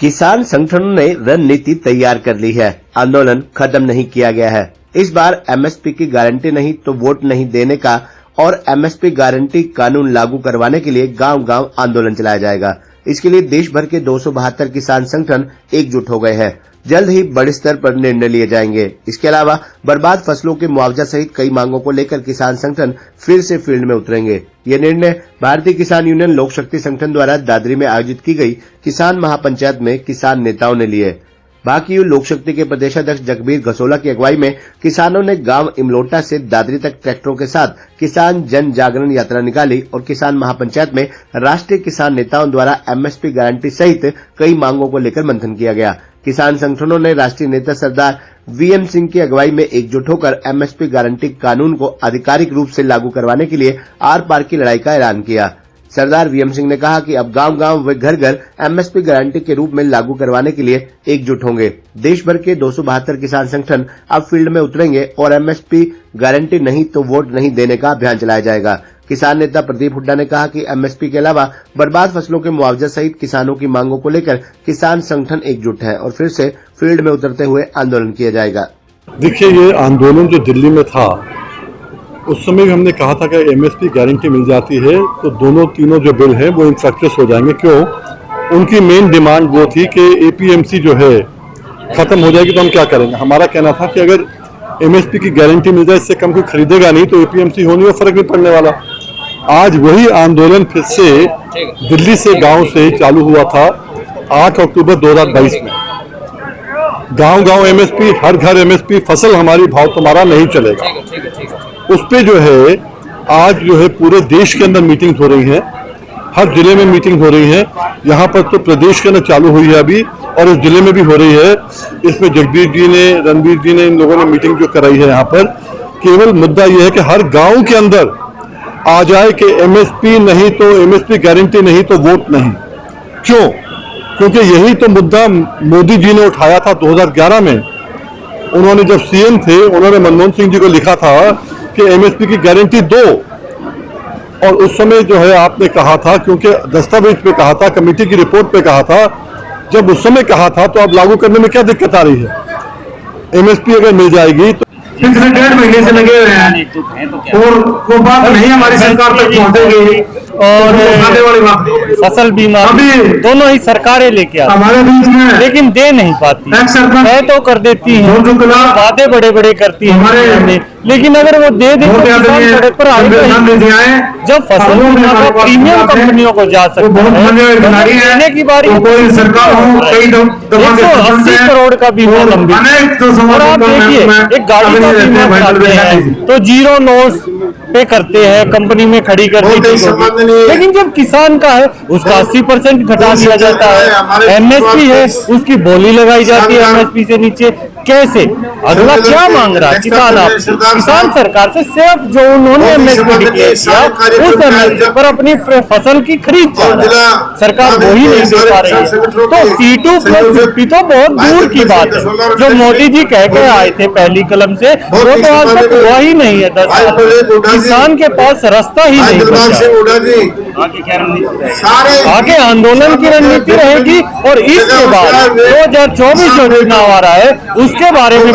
किसान संगठनों ने रणनीति तैयार कर ली है। आंदोलन खत्म नहीं किया गया है। इस बार एमएसपी की गारंटी नहीं तो वोट नहीं देने का और एमएसपी गारंटी कानून लागू करवाने के लिए गांव-गांव आंदोलन चलाया जाएगा। इसके लिए देश भर के 272 किसान संगठन एकजुट हो गए हैं। जल्द ही बड़े स्तर पर निर्णय लिए जाएंगे। इसके अलावा बर्बाद फसलों के मुआवजा सहित कई मांगों को लेकर किसान संगठन फिर से फील्ड में उतरेंगे। ये निर्णय भारतीय किसान यूनियन लोक शक्ति संगठन द्वारा दादरी में आयोजित की गई किसान महापंचायत में किसान नेताओं ने लिए। भाकियू लोक शक्ति के प्रदेशाध्यक्ष जगबीर घसोला की अगुवाई में किसानों ने गांव इमलोटा से दादरी तक ट्रैक्टरों के साथ किसान जन जागरण यात्रा निकाली और किसान महापंचायत में राष्ट्रीय किसान नेताओं द्वारा एमएसपी गारंटी सहित कई मांगों को लेकर मंथन किया गया। किसान संगठनों ने राष्ट्रीय नेता सरदार वीएम सिंह की अगुवाई में एकजुट होकर एमएसपी गारंटी कानून को आधिकारिक रूप से लागू करवाने के लिए आर पार की लड़ाई का ऐलान किया। सरदार वीएम सिंह ने कहा कि अब गांव-गांव व घर-घर एमएसपी गारंटी के रूप में लागू करवाने के लिए एकजुट होंगे। देश भर के 272 किसान संगठन अब फील्ड में उतरेंगे और एमएसपी गारंटी नहीं तो वोट नहीं देने का अभियान चलाया जाएगा। किसान नेता प्रदीप हुड्डा ने कहा कि एमएसपी के अलावा बर्बाद फसलों के मुआवजा सहित किसानों की मांगों को लेकर किसान संगठन एकजुट है और फिर से फील्ड में उतरते हुए आंदोलन किया जाएगा। देखिए, ये आंदोलन जो दिल्ली में था उस समय हमने कहा था कि एमएसपी गारंटी मिल जाती है तो दोनों तीनों जो बिल हैं वो इंफ्रैक्चर्स हो जाएंगे। क्यों? उनकी मेन डिमांड वो थी कि एपीएमसी जो है खत्म हो जाएगी तो हम क्या करेंगे। हमारा कहना था कि अगर एमएसपी की गारंटी मिल जाए, इससे कम कोई खरीदेगा नहीं तो एपीएमसी होने में फर्क नहीं पड़ने वाला। आज वही आंदोलन फिर से दिल्ली से गाँव से चालू हुआ था 8 अक्टूबर 2022 में। गाँव-गाँव एमएसपी, हर घर एमएसपी, फसल हमारी भाव तुम्हारा नहीं चलेगा। उस पे जो है आज जो है पूरे देश के अंदर मीटिंग हो रही है, हर जिले में मीटिंग हो रही है। यहाँ पर तो प्रदेश के अंदर चालू हुई है अभी और इस जिले में भी हो रही है। इसमें जगबीर जी ने, रणबीर जी ने, इन लोगों ने मीटिंग जो कराई है यहाँ पर, केवल मुद्दा यह है कि हर गांव के अंदर आ जाए कि एमएसपी नहीं तो एमएसपी गारंटी नहीं तो वोट नहीं। क्यों? क्योंकि यही तो मुद्दा मोदी जी ने उठाया था 2011 में। उन्होंने जब सीएम थे उन्होंने मनमोहन सिंह जी को लिखा था कि एमएसपी की गारंटी दो, और उस समय जो है आपने कहा था, क्योंकि दस्तावेज पे कहा था, कमेटी की रिपोर्ट पे कहा था, जब उस समय कहा था तो अब लागू करने में क्या दिक्कत आ रही है? एमएसपी अगर मिल जाएगी तो पिछले 1.5 महीने से लगे हुए हैं और वो बात नहीं हमारी सरकार तक पहुंचेगी। और फसल बीमा दोनों ही सरकारें लेके आती हमारे बीच में, लेकिन दे नहीं पाती। तय तो कर देती हैं, वादे बड़े बड़े करती हैं, लेकिन अगर वो दे दे तो किसान सड़क पर आएगा। जब फसल बीमा का प्रीमियम कंपनियों को जा सकता है, देने की बारी 180 करोड़ का बीमा लंबित। और आप देखिए, एक गाड़ी का बीमा कराते हैं तो 0 नोस पे करते हैं, कंपनी में खड़ी कर दी, लेकिन जब किसान का है उसका 80% घटा दिया जाता है। एमएसपी है उसकी बोली लगाई जाती है एमएसपी से नीचे। कैसे? अगला क्या मांग रहा है किसान? आप किसान सरकार से सिर्फ जो उन्होंने एमएसपी डिक्लेयर किया उस एमएसपी पर अपनी फसल की खरीद कर रहा है। सरकार वही नहीं दे पा रही है। तो C2+50 तो बहुत दूर की बात है। जो मोदी जी कह के आए थे पहली कलम से, वो तो आज तक हुआ ही नहीं है। 10 साल किसान के पास रास्ता ही नहीं बचा। आगे आंदोलन की रणनीति रहेगी और इसके बाद 2024 जो चुनाव आ रहा है उसके बारे में